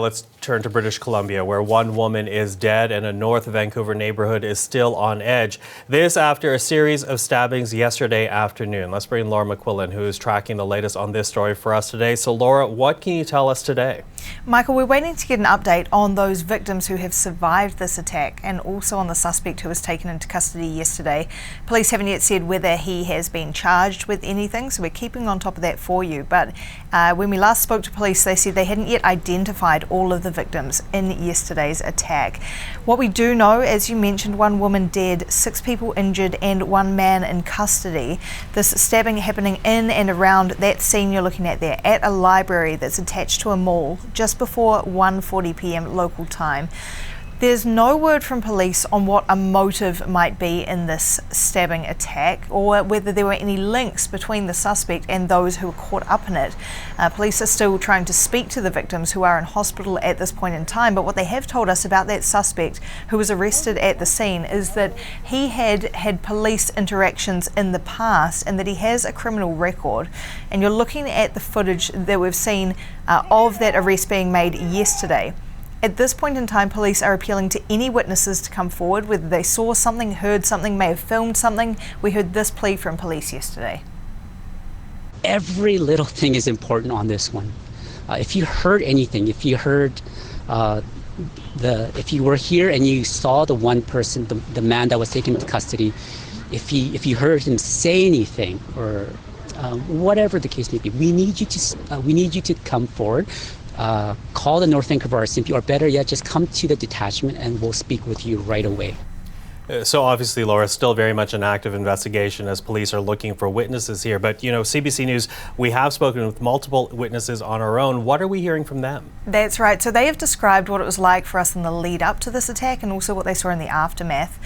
Let's turn to British Columbia, where one woman is dead and a North Vancouver neighborhood is still on edge. This after a series of stabbings yesterday afternoon. Let's bring Laura McQuillan, who is tracking the latest on this story for us today. So Laura, what can you tell us today? Michael, we're waiting to get an update on those victims who have survived this attack and also on the suspect who was taken into custody yesterday. Police haven't yet said whether he has been charged with anything, so we're keeping on top of that for you. But when we last spoke to police, they said they hadn't yet identified all of the victims in yesterday's attack. What we do know, as you mentioned, one woman dead, 6 people injured and 1 man in custody. This stabbing happening in and around that scene you're looking at there, at a library that's attached to a mall just before 1:40 p.m. local time. There's no word from police on what a motive might be in this stabbing attack or whether there were any links between the suspect and those who were caught up in it. Police are still trying to speak to the victims who are in hospital at this point in time, but what they have told us about that suspect who was arrested at the scene is that he had police interactions in the past and that he has a criminal record. And you're looking at the footage that we've seen of that arrest being made yesterday. At this point in time, police are appealing to any witnesses to come forward, whether they saw something, heard something, may have filmed something. We heard this plea from police yesterday. Every little thing is important on this one. If you heard anything, if you heard if you were here and you saw the one person, the man that was taken into custody, if you heard him say anything or whatever the case may be, we need you to come forward. Call the North Vancouver RCMP, or better yet, just come to the detachment and we'll speak with you right away. So obviously, Laura, still very much an active investigation as police are looking for witnesses here. But, you know, CBC News, we have spoken with multiple witnesses on our own. What are we hearing from them? That's right. So they have described what it was like for us in the lead up to this attack and also what they saw in the aftermath.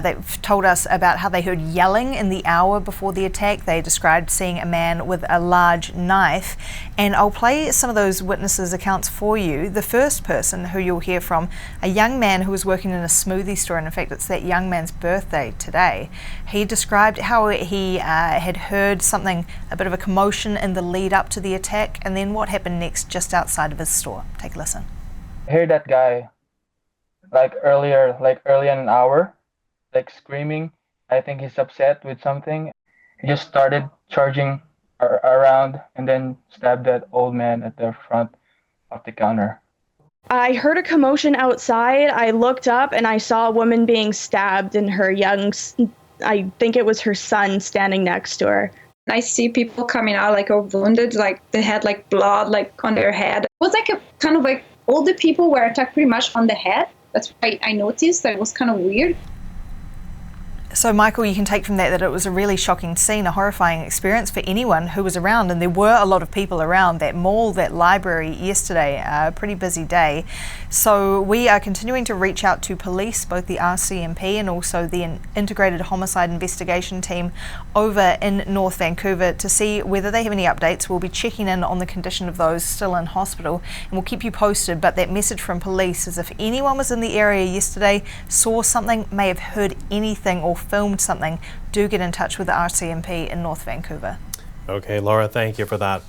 They've told us about how they heard yelling in the hour before the attack. They described seeing a man with a large knife. And I'll play some of those witnesses' accounts for you. The first person who you'll hear from, a young man who was working in a smoothie store, and in fact it's that young man's birthday today. He described how he had heard something, a bit of a commotion in the lead up to the attack, and then what happened next just outside of his store. Take a listen. I heard that guy early in an hour, screaming. I think he's upset with something. He just started charging around and then stabbed that old man at the front of the counter. I heard a commotion outside. I looked up and I saw a woman being stabbed and I think it was her son standing next to her. I see people coming out wounded, they had blood on their head. It was all the people were attacked pretty much on the head. That's what I noticed. That was kind of weird. So, Michael, you can take from that it was a really shocking scene, a horrifying experience for anyone who was around, and there were a lot of people around that mall, that library yesterday, a pretty busy day. So we are continuing to reach out to police, both the RCMP and also the Integrated Homicide Investigation Team over in North Vancouver to see whether they have any updates. We'll be checking in on the condition of those still in hospital, and we'll keep you posted. But that message from police is if anyone was in the area yesterday, saw something, may have heard anything or filmed something, do get in touch with the RCMP in North Vancouver. Okay, Laura, thank you for that.